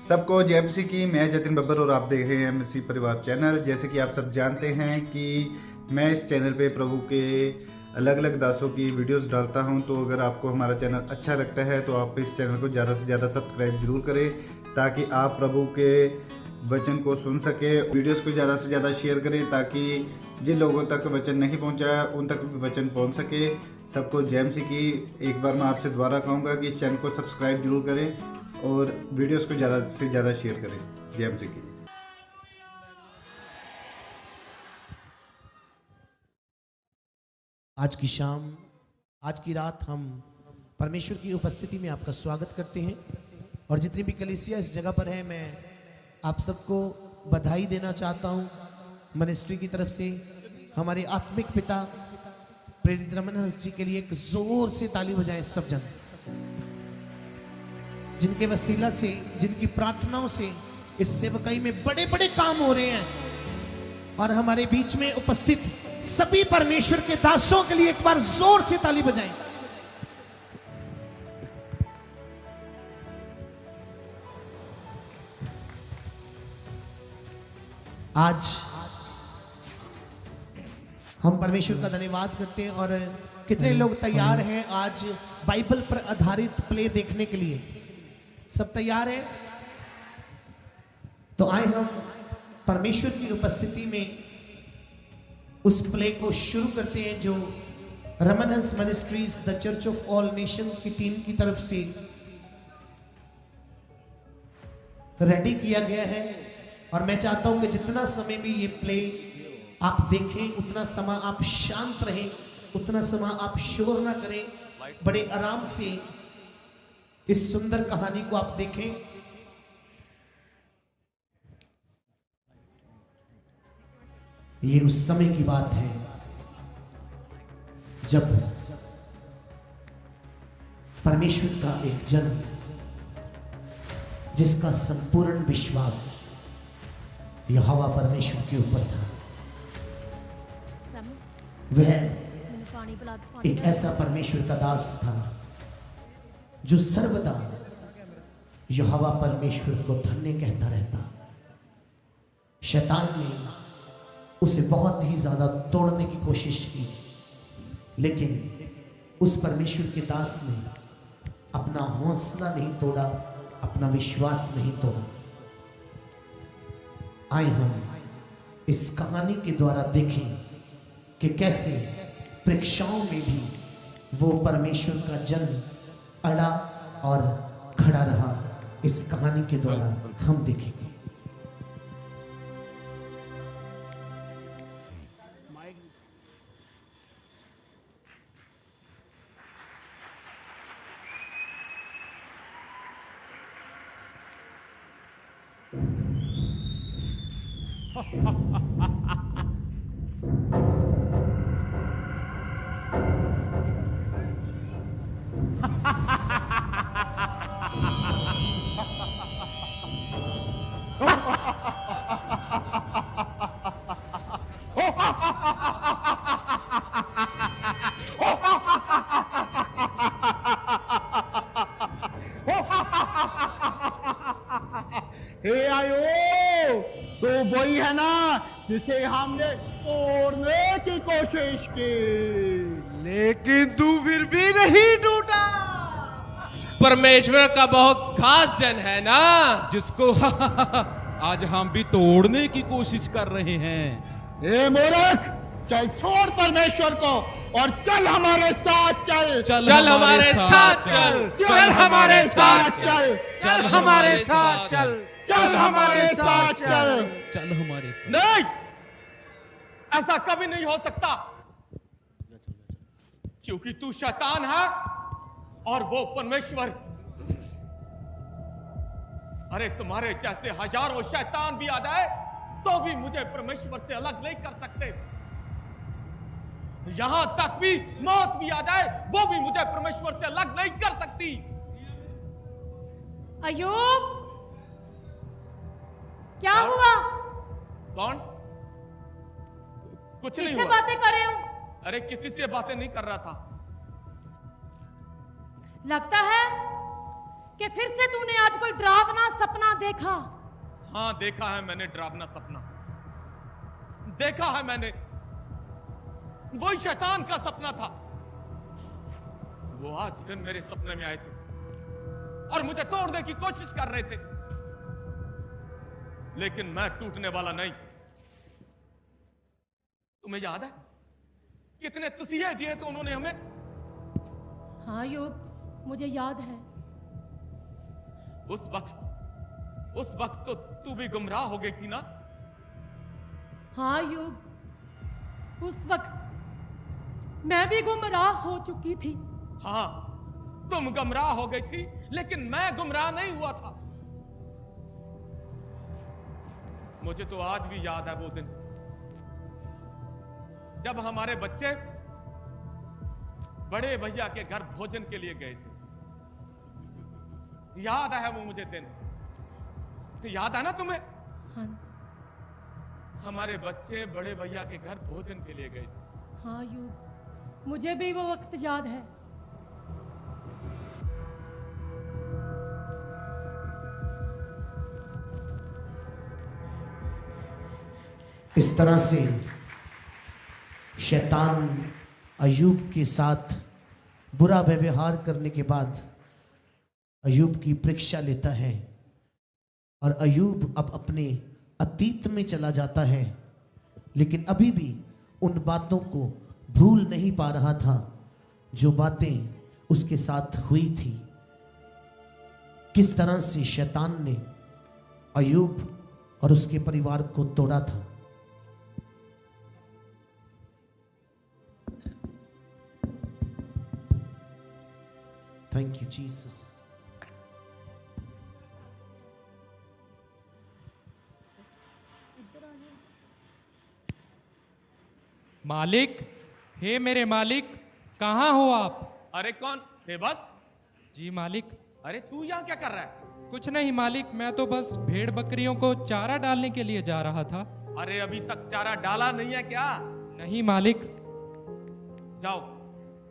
सबको जय मसीह की। मैं जतिन बब्बर और आप देख रहे हैं मसीह परिवार चैनल। जैसे कि आप सब जानते हैं कि मैं इस चैनल पे प्रभु के अलग अलग दासों की वीडियोस डालता हूं, तो अगर आपको हमारा चैनल अच्छा लगता है तो आप इस चैनल को ज़्यादा से ज़्यादा सब्सक्राइब जरूर करें, ताकि आप प्रभु के वचन को सुन सके। वीडियोस को ज़्यादा से ज़्यादा शेयर करें, ताकि जिन लोगों तक वचन नहीं पहुंचा उन तक भी वचन पहुंच सके। सबको जय मसीह की। एक बार मैं आपसे दोबारा कहूँगा कि इस चैनल को सब्सक्राइब जरूर करें और वीडियोस को ज़्यादा से ज़्यादा शेयर करें। जय मसीह की। आज की शाम, आज की रात हम परमेश्वर की उपस्थिति में आपका स्वागत करते हैं। और जितनी भी कलीसिया इस जगह पर है, मैं आप सबको बधाई देना चाहता हूं। मिनिस्ट्री की तरफ से हमारे आत्मिक पिता प्रेरित रमन हंस जी के लिए एक जोर से ताली बजाएं सब जन, जिनके वसीला से, जिनकी प्रार्थनाओं से इस सेवकाई में बड़े बड़े काम हो रहे हैं। और हमारे बीच में उपस्थित सभी परमेश्वर के दासों के लिए एक बार जोर से ताली बजाएं। आज हम परमेश्वर का धन्यवाद करते हैं। और कितने लोग तैयार हैं आज बाइबल पर आधारित प्ले देखने के लिए? सब तैयार हैं? तो आए हम परमेश्वर की उपस्थिति में उस प्ले को शुरू करते हैं जो रमन हंस ministries the church of all Nations की टीम की तरफ से रेडी किया गया है। और मैं चाहता हूं कि जितना समय भी ये प्ले आप देखें, उतना समय आप शांत रहें, उतना समय आप शोर ना करें, बड़े आराम से इस सुंदर कहानी को आप देखें। ये उस समय की बात है जब परमेश्वर का एक जन, जिसका संपूर्ण विश्वास यहोवा परमेश्वर के ऊपर था, वह एक ऐसा परमेश्वर का दास था जो सर्वदा यहोवा परमेश्वर को धन्य कहता रहता। शैतान ने उसे बहुत ही ज्यादा तोड़ने की कोशिश की, लेकिन उस परमेश्वर के दास ने अपना हौसला नहीं तोड़ा, अपना विश्वास नहीं तोड़ा। आए हम इस कहानी के द्वारा देखें कि कैसे परीक्षाओं में भी वो परमेश्वर का जन अड़ा और खड़ा रहा। इस कहानी के द्वारा हम देखेंगे। हे आयो, तो वही है ना जिसे हमने तोड़ने की कोशिश की, लेकिन तू फिर भी नहीं टूटा। परमेश्वर का बहुत खास जन है ना, जिसको आज हम भी तोड़ने की कोशिश कर रहे हैं। ए मूर्ख, चल छोड़ परमेश्वर को और चल हमारे साथ चल। चल हमारे साथ चल, चल हमारे साथ चल। चल हमारे साथ चल, चल हमारे साथ चल। चल हमारे साथ। नहीं, ऐसा कभी नहीं हो सकता, क्योंकि तू शैतान है और वो परमेश्वर। अरे तुम्हारे जैसे हजारों शैतान भी आ जाए तो भी मुझे परमेश्वर से अलग नहीं कर सकते। यहां तक भी मौत भी आ जाए वो भी मुझे परमेश्वर से अलग नहीं कर सकती। अयूब, क्या हुआ? कौन? कुछ नहीं किससे हुआ। बातें कर रहे हो? अरे किसी से बातें नहीं कर रहा था। लगता है कि कि फिर से तूने आज कोई डरावना सपना देखा? हाँ, देखा है मैंने डरावना सपना। देखा है मैंने, वही शैतान का सपना था। वो आज दिन मेरे सपने में आए थे और मुझे तोड़ने की कोशिश कर रहे थे, लेकिन मैं टूटने वाला नहीं। तुम्हें याद है कितने तसीहे दिए थे उन्होंने हमें? हाँ अयूब, मुझे याद है। उस वक्त तो तू भी गुमराह हो गई थी ना? हाँ अयूब, उस वक्त मैं भी गुमराह हो चुकी थी। हाँ, तुम गुमराह हो गई थी, लेकिन मैं गुमराह नहीं हुआ था। मुझे तो आज भी याद है वो दिन जब हमारे बच्चे बड़े भैया के घर भोजन के लिए गए थे। याद है वो मुझे दिन? याद है ना तुम्हें? हाँ। हमारे बच्चे बड़े भैया के घर भोजन के लिए गए थे। हाँ अयूब, मुझे भी वो वक्त याद है। इस तरह से शैतान अयूब के साथ बुरा व्यवहार करने के बाद अयूब की परीक्षा लेता है और अयूब अब अपने अतीत में चला जाता है, लेकिन अभी भी उन बातों को भूल नहीं पा रहा था जो बातें उसके साथ हुई थी। किस तरह से शैतान ने अयूब और उसके परिवार को तोड़ा था। Thank you Jesus. मालिक, हे मेरे मालिक, कहाँ हो आप? अरे कौन? सेवक? जी मालिक। अरे तू यहाँ क्या कर रहा है? कुछ नहीं मालिक, मैं तो बस भेड़ बकरियों को चारा डालने के लिए जा रहा था। अरे अभी तक चारा डाला नहीं है क्या? नहीं मालिक। जाओ,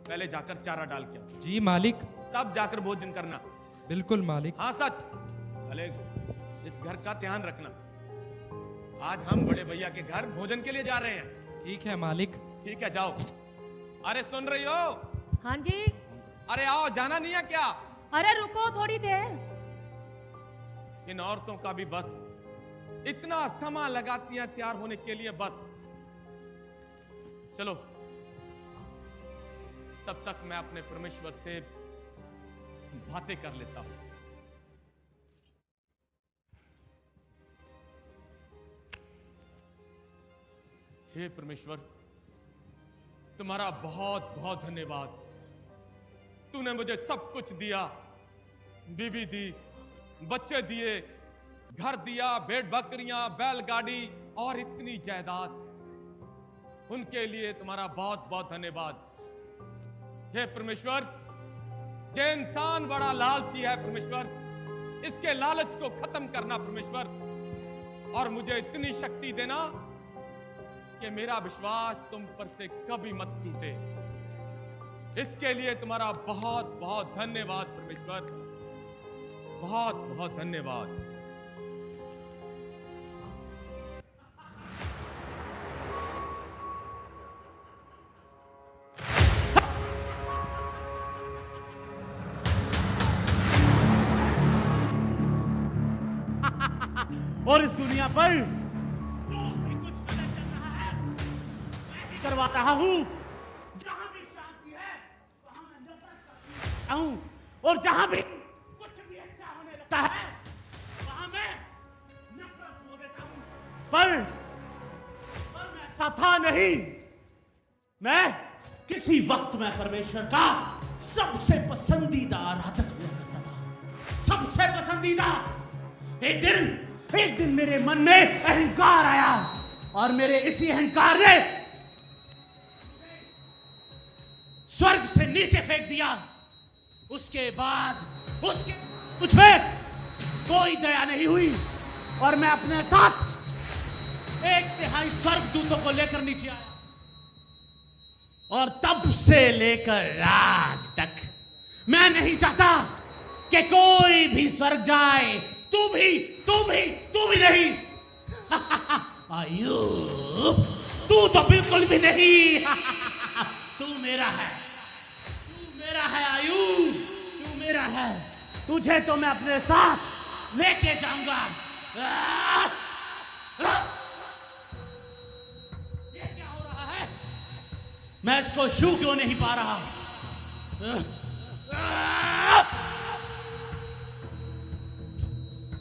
पहले जाकर चारा डाल के आओ। जी मालिक। तब जाकर भोजन करना। बिल्कुल मालिक। हाँ सच। भले इस घर का ध्यान रखना। आज हम बड़े भैया के घर भोजन के लिए जा रहे हैं। ठीक है मालिक। ठीक है, जाओ। अरे सुन रही हो? हाँ जी। अरे आओ, जाना नहीं है क्या? अरे रुको थोड़ी देर। इन औरतों का भी बस इतना समय लगाती हैं तैयार होने के लिए, बस। चलो, तब तक मैं अपने परमेश्वर से बातें कर लेता हूं। हे परमेश्वर, तुम्हारा बहुत बहुत धन्यवाद। तूने मुझे सब कुछ दिया, बीवी दी, बच्चे दिए, घर दिया, भेड़ बकरियां, बैलगाड़ी और इतनी जायदाद। उनके लिए तुम्हारा बहुत बहुत धन्यवाद। हे परमेश्वर, ये इंसान बड़ा लालची है परमेश्वर, इसके लालच को खत्म करना परमेश्वर, और मुझे इतनी शक्ति देना कि मेरा विश्वास तुम पर से कभी मत टूटे। इसके लिए तुम्हारा बहुत बहुत धन्यवाद परमेश्वर, बहुत बहुत धन्यवाद। और इस दुनिया पर जो भी कुछ गलत चल रहा है मैं ही करवा रहा हूं। जहां भी शांति है वहां मैं नफरत करता हूं, और जहां भी कुछ भी अच्छा होने लगता है वहां मैं नफरत हो देता हूं। पर मैं ऐसा था नहीं। मैं किसी वक्त में परमेश्वर का सबसे पसंदीदा आराधक हुआ करता था, सबसे पसंदीदा। एक दिन मेरे मन में अहंकार आया और मेरे इसी अहंकार ने स्वर्ग से नीचे फेंक दिया। उसके बाद मुझ पे कोई दया नहीं हुई और मैं अपने साथ 1/3 स्वर्गदूतों को लेकर नीचे आया, और तब से लेकर आज तक मैं नहीं चाहता कि कोई भी स्वर्ग जाए, तू भी नहीं। अयूब, तू तो बिल्कुल भी नहीं। तू मेरा है अयूब, तू मेरा है। तुझे तो मैं अपने साथ लेके जाऊंगा। ये क्या हो रहा है? मैं इसको छू क्यों नहीं पा रहा?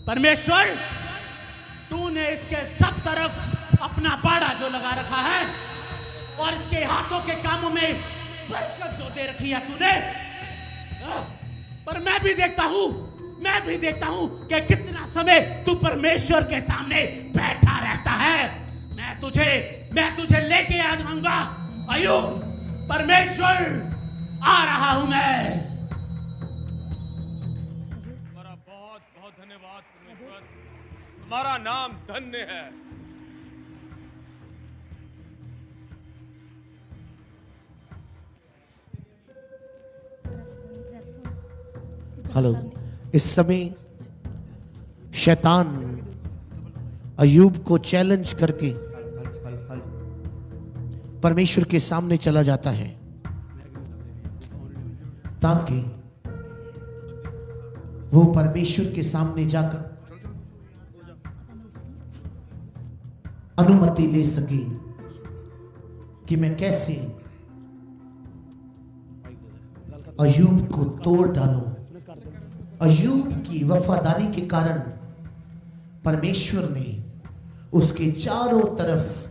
परमेश्वर, तूने इसके सब तरफ अपना बाड़ा जो लगा रखा है और इसके हाथों के कामों में बरकत जो दे रखी है तूने, पर मैं भी देखता हूं कि कितना समय तू परमेश्वर के सामने बैठा रहता है। मैं तुझे लेके आ जाऊंगा अयूब। परमेश्वर, आ रहा हूं मैं। तुम्हारा बहुत बहुत धन्यवाद परमेश्वर, तुम्हारा नाम धन्य है। हेलो। इस समय शैतान अयूब को चैलेंज करके परमेश्वर के सामने चला जाता है ताकि वो परमेश्वर के सामने जाकर अनुमति ले सके कि मैं कैसे अयूब को तोड़ डालूं। अयूब की वफादारी के कारण परमेश्वर ने उसके चारों तरफ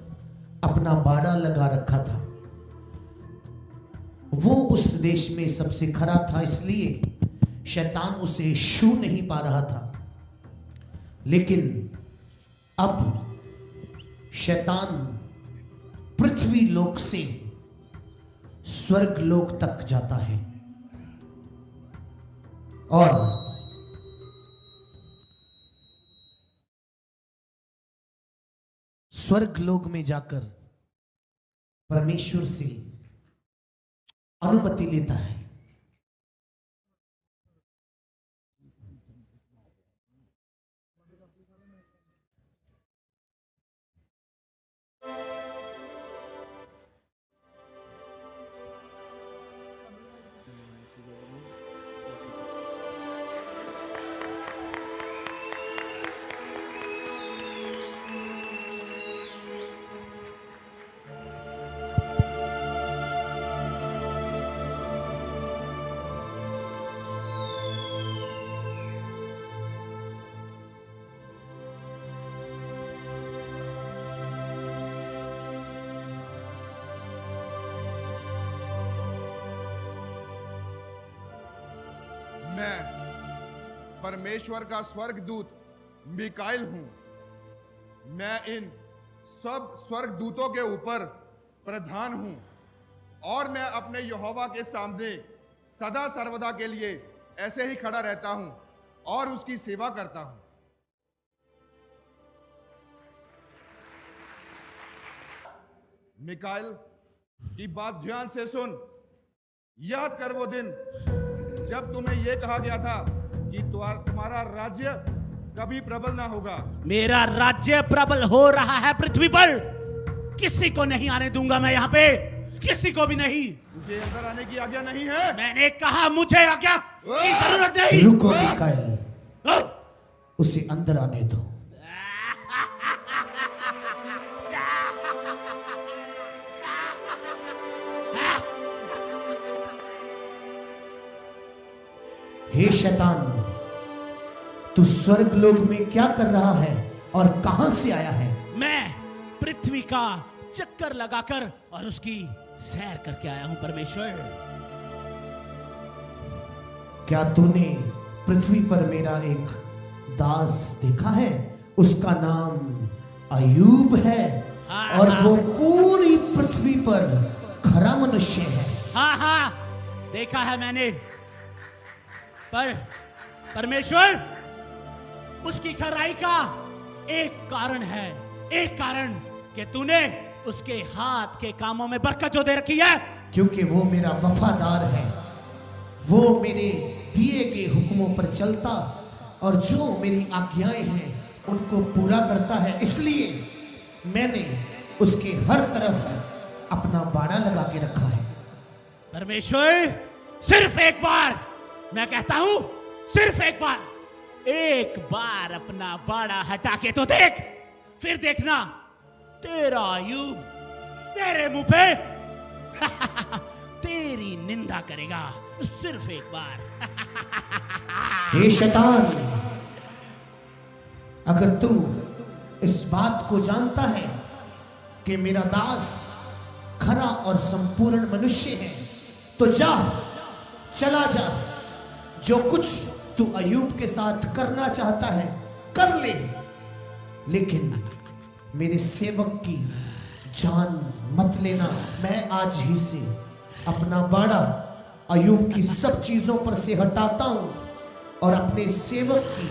अपना बाड़ा लगा रखा था। वो उस देश में सबसे खरा था, इसलिए शैतान उसे छू नहीं पा रहा था। लेकिन अब शैतान पृथ्वी लोक से स्वर्ग लोक तक जाता है और स्वर्ग लोक में जाकर परमेश्वर से अनुमति लेता है। मैं परमेश्वर का स्वर्गदूत मिकाइल हूं। मैं इन सब स्वर्गदूतों के ऊपर प्रधान हूं और मैं अपने यहोवा के सामने सदा सर्वदा के लिए ऐसे ही खड़ा रहता हूं और उसकी सेवा करता हूं। मिकाइल की बात ध्यान से सुन। याद कर वो दिन जब तुम्हें यह कहा गया था कि तुम्हारा राज्य कभी प्रबल ना होगा। मेरा राज्य प्रबल हो रहा है पृथ्वी पर। किसी को नहीं आने दूंगा मैं यहाँ पे, किसी को भी नहीं। मुझे अंदर आने की आज्ञा नहीं है। मैंने कहा मुझे आज्ञा की जरूरत नहीं। रुको मिकाइल, उसे अंदर आने दो। हे शैतान, तू स्वर्ग लोक में क्या कर रहा है और कहां से आया है? मैं पृथ्वी का चक्कर लगाकर और उसकी सैर करके आया हूं परमेश्वर। क्या तूने पृथ्वी पर मेरा एक दास देखा है? उसका नाम अयूब है और वो पूरी पृथ्वी पर खरा मनुष्य है। हाँ हाँ, देखा है मैंने। पर परमेश्वर, उसकी खराई का एक कारण है, एक कारण कि तूने उसके हाथ के कामों में बरकत जो दे रखी है। क्योंकि वो मेरा वफादार है, वो मेरे दिए गए हुक्मों पर चलता और जो मेरी आज्ञाएं हैं उनको पूरा करता है, इसलिए मैंने उसके हर तरफ अपना बाड़ा लगा के रखा है। परमेश्वर, सिर्फ एक बार, मैं कहता हूं सिर्फ एक बार अपना बाड़ा हटा के तो देख, फिर देखना तेरा अय्यूब तेरे मुंह पे तेरी निंदा करेगा। सिर्फ एक बार। हे शैतान, अगर तू इस बात को जानता है कि मेरा दास खरा और संपूर्ण मनुष्य है, तो चला जा, जो कुछ तू अय्यूब के साथ करना चाहता है कर ले, लेकिन मेरे सेवक की जान मत लेना। मैं आज ही से अपना बाड़ा अय्यूब की सब चीजों पर से हटाता हूं और अपने सेवक की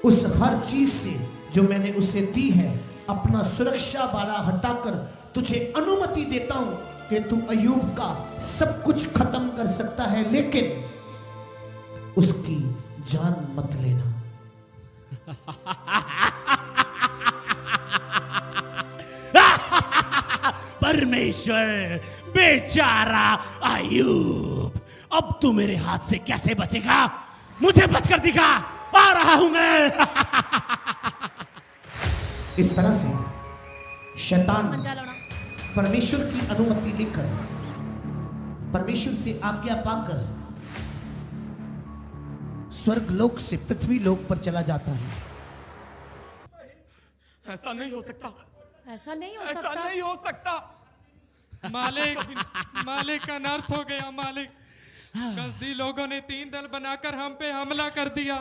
उस हर चीज से जो मैंने उसे दी है अपना सुरक्षा बाड़ा हटाकर तुझे अनुमति देता हूं कि तू अय्यूब का सब कुछ खत्म कर सकता है, लेकिन उसकी जान मत लेना। परमेश्वर, बेचारा अय्यूब, अब तू मेरे हाथ से कैसे बचेगा? मुझे बचकर दिखा, आ रहा हूं मैं। इस तरह से शैतान परमेश्वर की अनुमति लेकर, परमेश्वर से आज्ञा पाकर स्वर्ग लोक से पृथ्वी लोक पर चला जाता है। ऐसा नहीं हो सकता, ऐसा नहीं हो ऐसा सकता। नहीं हो सकता। मालिक अनर्थ हो गया मालिक। कसदी लोगों ने 3 दल बनाकर हम पे हमला कर दिया।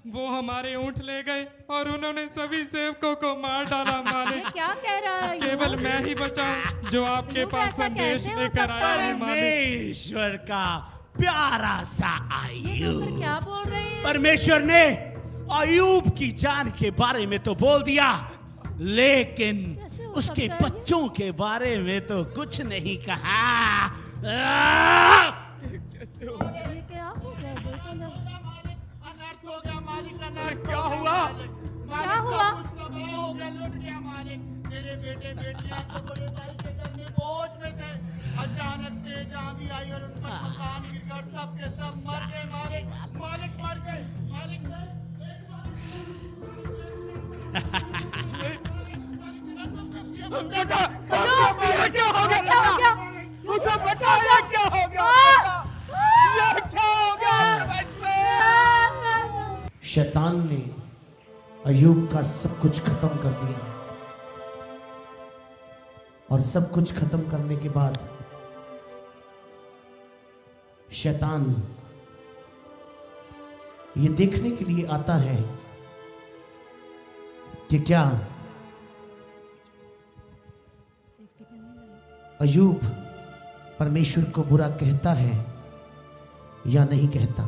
वो हमारे ऊंट ले गए और उन्होंने सभी सेवकों को मार डाला ये मालिक। क्या कह रहा है? केवल मैं ही बचा हूं जो आपके यूं पास ऐसा संदेश कैसे हो लेकर सकता आया है? है मालिक। परमेश्वर का प्यारा सा ये तो फिर अय्यूब। क्या बोल रहे हैं? परमेश्वर ने अय्यूब की जान के बारे में तो बोल दिया, लेकिन कैसे हो उसके सकता है ये? बच्चों के बारे में तो कुछ नहीं कहा। ये क्या हो गया? देखो ना। अनर्थ हो गया मालिक, अनर्थ क्या हो हुआ? गया। क्या हुआ? हो गया, लुट गया मालिक। मेरे बेटे बेटियां तो बड़े भाई के घर में बोझ में थे। अचानक तेज आंधी आई और उन पर मकान गिर गए, सब के सब मर गए मालिक। मालिक मर गए मालिक। बेटा, क्या हो गया? क्या हो गया? मुझे बता, ये क्या हो गया? ये क्या हो गया? शैतान ने अय्यूब का सब कुछ खत्म कर दिया और सब कुछ खत्म करने के बाद शैतान ये देखने के लिए आता है कि क्या अय्यूब परमेश्वर को बुरा कहता है या नहीं कहता।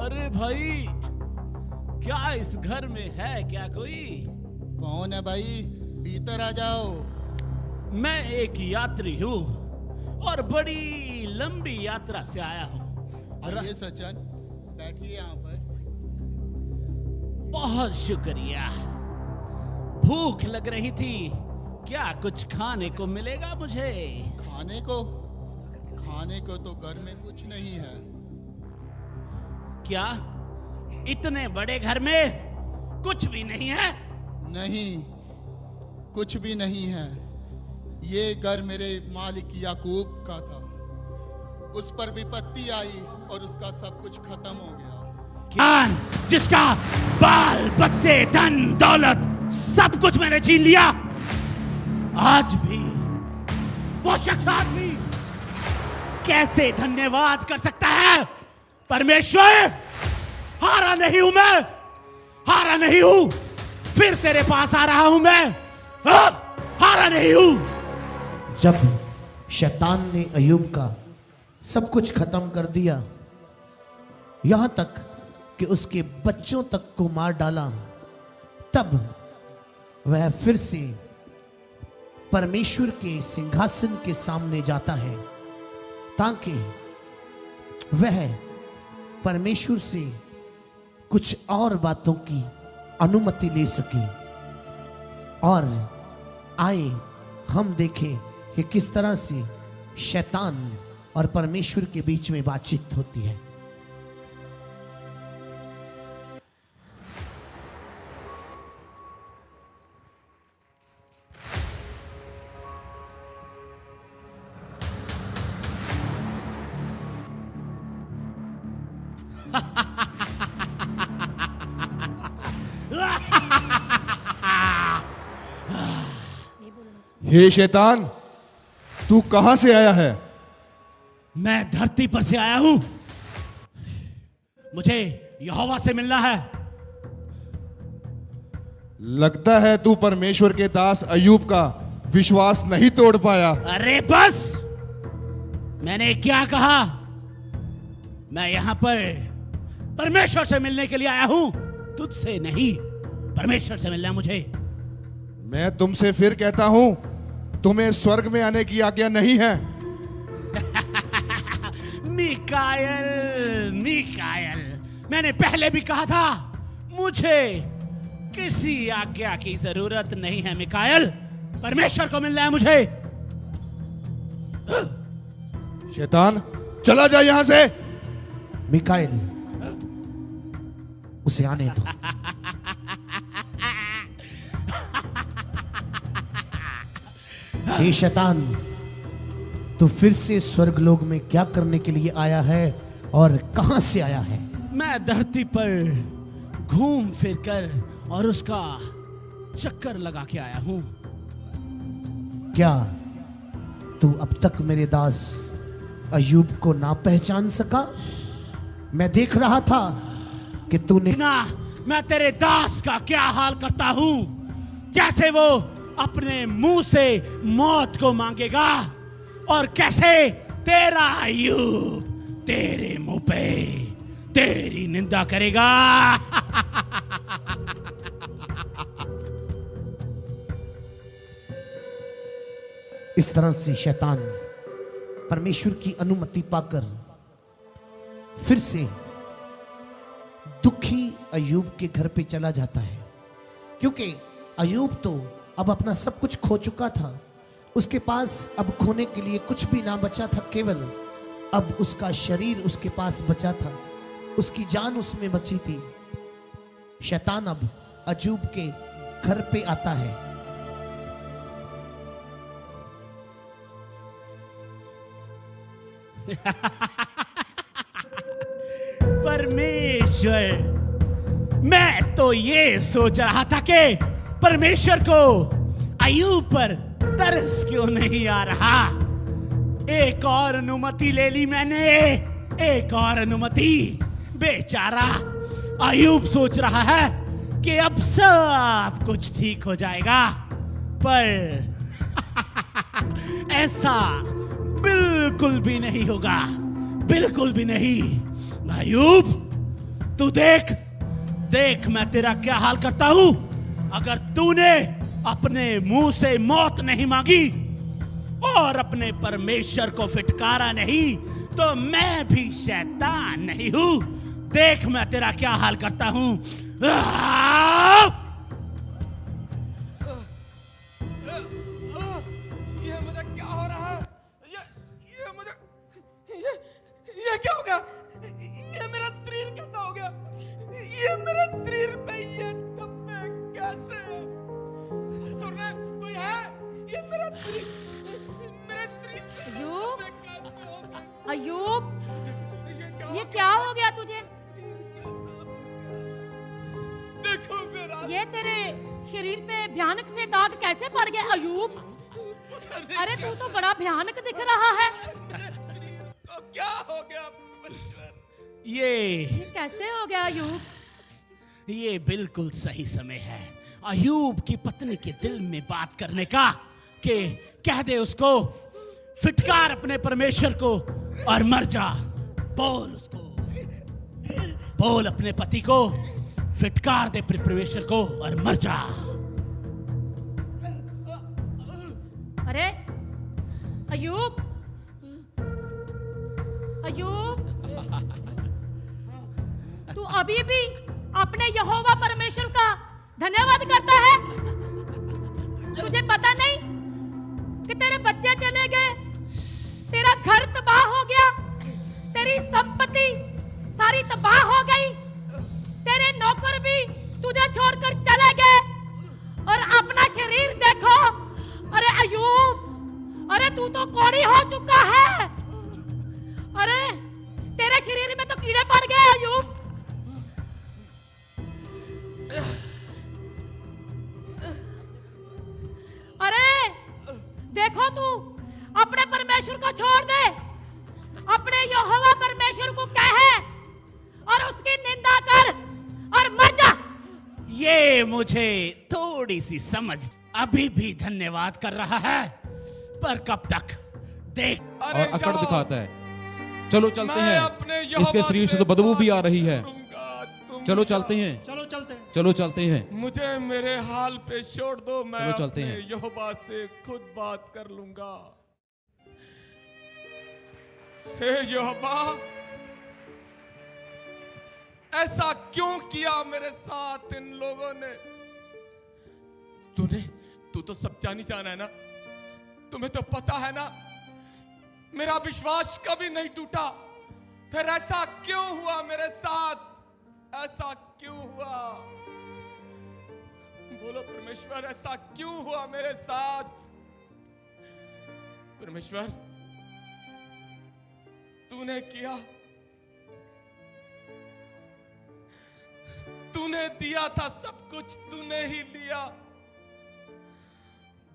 अरे भाई, क्या इस घर में है क्या कोई? कौन है भाई? भीतर आ जाओ। मैं एक यात्री हूँ और बड़ी लंबी यात्रा से आया हूँ। आइए सज्जन, बैठिए यहाँ पर। बहुत शुक्रिया। भूख लग रही थी, क्या कुछ खाने को मिलेगा मुझे? खाने को? खाने को तो घर में कुछ नहीं है। क्या इतने बड़े घर में कुछ भी नहीं है? नहीं, कुछ भी नहीं है। ये घर मेरे मालिक याकूब का था। उस पर विपत्ति आई और उसका सब कुछ खत्म हो गया। क्या जिसका बाल बच्चे धन दौलत सब कुछ मैंने छीन लिया, आज भी वो शख्स आदमी कैसे धन्यवाद कर सकता है? परमेश्वर, हारा नहीं हूं मैं, हारा नहीं हूं, फिर तेरे पास आ रहा हूं मैं। हारा नहीं हूं, जब शैतान ने अय्यूब का सब कुछ खत्म कर दिया, यहां तक कि उसके बच्चों तक को मार डाला, तब वह फिर से परमेश्वर के सिंहासन के सामने जाता है ताकि वह परमेश्वर से कुछ और बातों की अनुमति ले सके। और आए हम देखें कि किस तरह से शैतान और परमेश्वर के बीच में बातचीत होती है। हे शैतान, तू कहां से आया है? मैं धरती पर से आया हूं। मुझे यहोवा से मिलना है। लगता है तू परमेश्वर के दास अय्यूब का विश्वास नहीं तोड़ पाया। अरे बस, मैंने क्या कहा? मैं यहां पर परमेश्वर से मिलने के लिए आया हूं, तुझसे नहीं। परमेश्वर से मिलना है मुझे। मैं तुमसे फिर कहता हूं, तुम्हें स्वर्ग में आने की आज्ञा नहीं है। मिकायल, मिकायल, मैंने पहले भी कहा था, मुझे किसी आज्ञा की जरूरत नहीं है मिकायल। परमेश्वर को मिलना है मुझे। शैतान, चला जा यहां से। मिकाएल, उसे आने दो। हे शैतान, तू फिर से स्वर्गलोक में क्या करने के लिए आया है और कहां से आया है? मैं धरती पर घूम फिर कर और उसका चक्कर लगा के आया हूं। क्या तू अब तक मेरे दास अय्यूब को ना पहचान सका? मैं देख रहा था कि तूने ना, मैं तेरे दास का क्या हाल करता हूं, कैसे वो अपने मुंह से मौत को मांगेगा और कैसे तेरा अय्यूब तेरे मुंह पे तेरी निंदा करेगा। इस तरह से शैतान परमेश्वर की अनुमति पाकर फिर से दुखी अय्यूब के घर पे चला जाता है, क्योंकि अय्यूब तो अब अपना सब कुछ खो चुका था। उसके पास अब खोने के लिए कुछ भी ना बचा था, केवल अब उसका शरीर उसके पास बचा था, उसकी जान उसमें बची थी। शैतान अब अय्यूब के घर पे आता है। परमेश्वर, मैं तो ये सोच रहा था कि परमेश्वर को अय्यूब पर तरस क्यों नहीं आ रहा। एक और अनुमति ले ली मैंने, एक और अनुमति। बेचारा अय्यूब सोच रहा है कि अब सब कुछ ठीक हो जाएगा, पर ऐसा बिल्कुल भी नहीं होगा, बिल्कुल भी नहीं। अय्यूब, तू देख देख मैं तेरा क्या हाल करता हूं। अगर तूने अपने मुंह से मौत नहीं मांगी और अपने परमेश्वर को फिटकारा नहीं, तो मैं भी शैतान नहीं हूं। देख मैं तेरा क्या हाल करता हूं। ये मुझे क्या हो रहा है? ये मुझे ये क्या हो गया? ये मेरा शरीर कैसा हो गया? ये मेरा शरीर पे ये धब्बे कैसे? सुनने कोई है? ये मेरा शरीर अय्यूब, अय्यूब, ये क्या हो गया तुझे? देखो मेरा, ये तेरे शरीर पे भयानक से दाग कैसे पड़ गए अय्यूब? अरे तू तो बड़ा भयानक दिख रहा है। तो क्या हो गया परमेश्वर? ये कैसे हो गया अय्यूब? ये बिल्कुल सही समय है अय्यूब की पत्नी के दिल में बात करने का। कि कह दे उसको, फिटकार अपने परमेश्वर को और मर जा। बोल उसको, बोल अपने पति को, फिटकार दे परमेश्वर को और मर जा। अरे अयूब, अयूब, तू अभी भी अपने यहोवा परमेश्वर का धन्यवाद करता है? तुझे पता नहीं कि तेरे बच्चे चले गए, तेरा घर तबाह हो गया, तेरी संपत्ति सारी तबाह हो गई, तेरे नौकर भी तुझे छोड़कर चले गए, और अपना शरीर देखो। अरे अयूब, अरे तू तो कौड़ी हो चुका है। अरे तेरे शरीर में तो कीड़े पड़ गए अयूब। अरे देखो, तू अपने परमेश्वर को छोड़ दे, अपने यहोवा परमेश्वर को कहे और उसकी निंदा कर और मर जा। ये मुझे थोड़ी सी समझ अभी भी धन्यवाद कर रहा है, पर कब तक देख। और अकड़ दिखाता है। चलो चलते मैं हैं, अपने यहोवा इसके शरीर से तो बदबू भी आ रही है। तुम चलो चलते हैं, चलो चलते हैं। चलो चलते हैं। मुझे मेरे हाल पे छोड़ दो, मैं चलो चलते अपने हैं। यहोवा से खुद बात कर लूंगा। हे यहोवा, ऐसा क्यों किया मेरे साथ इन लोगों ने? तू तो सब जानी जाना है ना, तुम्हें तो पता है ना, मेरा विश्वास कभी नहीं टूटा, फिर ऐसा क्यों हुआ मेरे साथ? ऐसा क्यों हुआ? बोलो परमेश्वर, ऐसा क्यों हुआ मेरे साथ? परमेश्वर, तूने किया, तूने दिया था सब कुछ, तूने ही लिया।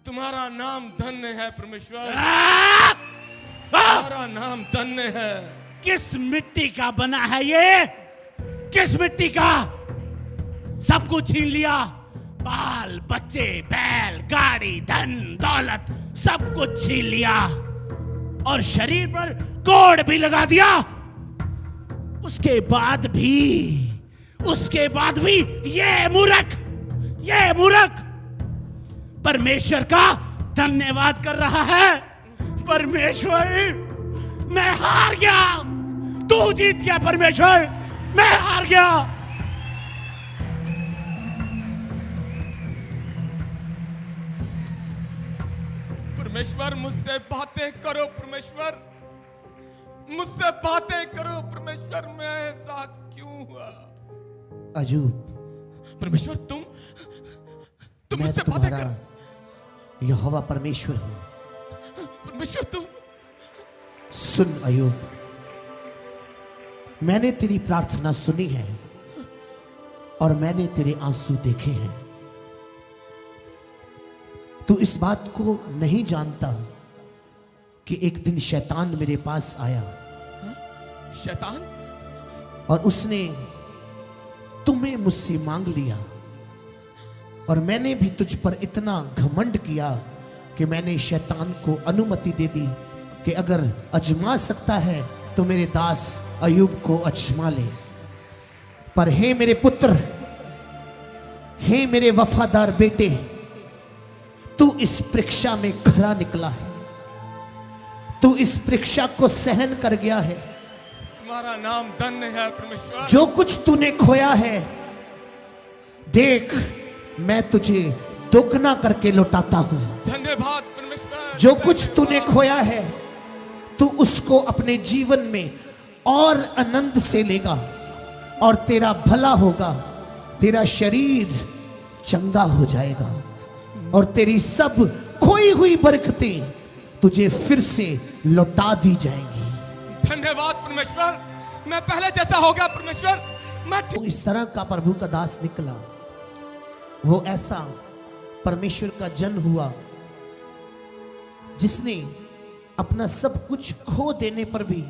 तुम्हारा नाम धन्य है परमेश्वर, तुम्हारा नाम धन्य है। किस मिट्टी का बना है ये? किस मिट्टी का? सब कुछ छीन लिया, बाल बच्चे, बैल, गाड़ी, धन दौलत, सब कुछ छीन लिया, और शरीर पर कोड़ भी लगा दिया। उसके बाद भी ये मूर्ख परमेश्वर का धन्यवाद कर रहा है। परमेश्वर, मैं हार गया, तू जीत गया। परमेश्वर, मैं हार गया। परमेश्वर, मुझसे बातें करो परमेश्वर, मुझसे बातें करो परमेश्वर, मैं ऐसा क्यों हुआ? अयूब, परमेश्वर, तुम मैं मुझसे बातें तुम्हारा कर। यहोवा परमेश्वर हूं। परमेश्वर, तुम सुन अयूब, मैंने तेरी प्रार्थना सुनी है और मैंने तेरे आंसू देखे हैं। तू इस बात को नहीं जानता कि एक दिन शैतान मेरे पास आया शैतान? और उसने तुम्हें मुझसे मांग लिया, और मैंने भी तुझ पर इतना घमंड किया कि मैंने शैतान को अनुमति दे दी कि अगर अजमा सकता है तो मेरे दास अयूब को अजमा ले। पर हे मेरे पुत्र, हे मेरे वफादार बेटे, तू इस परीक्षा में खरा निकला है, तू इस परीक्षा को सहन कर गया है। तुम्हारा नाम धन्य है परमेश्वर। जो कुछ तूने खोया है, देख मैं तुझे दोगुना करके लौटाता हूं। धन्यवाद परमेश्वर। जो कुछ तूने खोया है, तू उसको अपने जीवन में और आनंद से लेगा, और तेरा भला होगा, तेरा शरीर चंगा हो जाएगा, और तेरी सब खोई हुई बरकतें तुझे फिर से लौटा दी जाएंगी। धन्यवाद परमेश्वर, मैं पहले जैसा हो गया परमेश्वर। मैं तो इस तरह का प्रभु का दास निकला, वो ऐसा परमेश्वर का जन हुआ जिसने अपना सब कुछ खो देने पर भी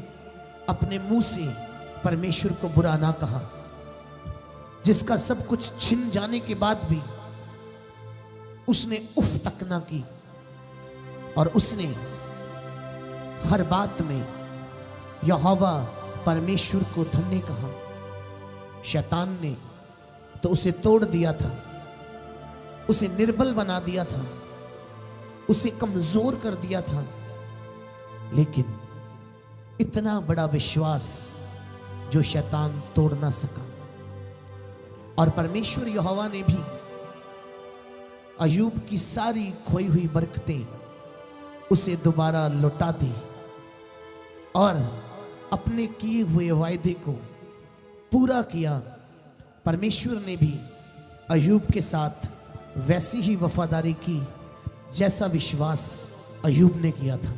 अपने मुंह से परमेश्वर को बुरा ना कहा, जिसका सब कुछ छिन जाने के बाद भी उसने उफ तक ना की, और उसने हर बात में यहोवा परमेश्वर को धन्य कहा। शैतान ने तो उसे तोड़ दिया था, उसे निर्बल बना दिया था, उसे कमजोर कर दिया था, लेकिन इतना बड़ा विश्वास जो शैतान तोड़ ना सका। और परमेश्वर यहोवा ने भी अय्यूब की सारी खोई हुई बरकतें उसे दोबारा लौटा दी और अपने किए हुए वायदे को पूरा किया। परमेश्वर ने भी अय्यूब के साथ वैसी ही वफादारी की जैसा विश्वास अय्यूब ने किया था।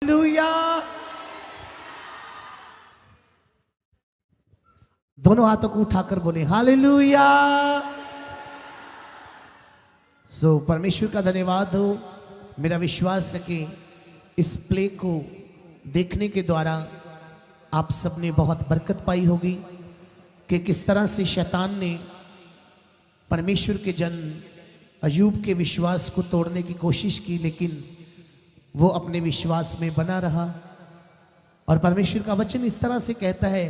हालेलुया। दोनों हाथों को उठाकर बोले हालेलुया। परमेश्वर का धन्यवाद हो। मेरा विश्वास है कि इस प्ले को देखने के द्वारा आप सबने बहुत बरकत पाई होगी कि किस तरह से शैतान ने परमेश्वर के जन अय्यूब के विश्वास को तोड़ने की कोशिश की, लेकिन वो अपने विश्वास में बना रहा। और परमेश्वर का वचन इस तरह से कहता है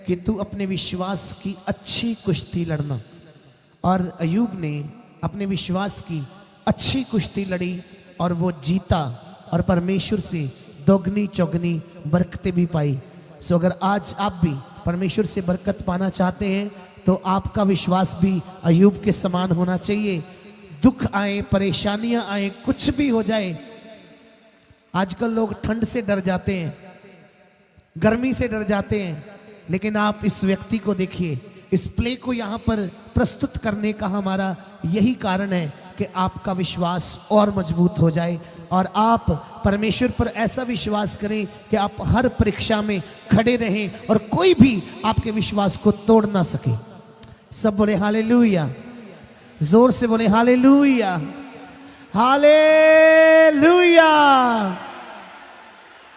कि तू अपने विश्वास की अच्छी कुश्ती लड़ना। और अय्यूब ने अपने विश्वास की अच्छी कुश्ती लड़ी और वो जीता और परमेश्वर से दोगुनी चौगुनी बरकतें भी पाई। सो अगर आज आप भी परमेश्वर से बरकत पाना चाहते हैं तो आपका विश्वास भी अय्यूब के समान होना चाहिए। दुख आए, परेशानियां आए, कुछ भी हो जाए। आजकल लोग ठंड से डर जाते हैं, गर्मी से डर जाते हैं, लेकिन आप इस व्यक्ति को देखिए। इस प्ले को यहाँ पर प्रस्तुत करने का हमारा यही कारण है कि आपका विश्वास और मजबूत हो जाए और आप परमेश्वर पर ऐसा विश्वास करें कि आप हर परीक्षा में खड़े रहें और कोई भी आपके विश्वास को तोड़ ना सके। सब बोले हालेलुया, जोर से बोले हालेलुया, हालेलुया।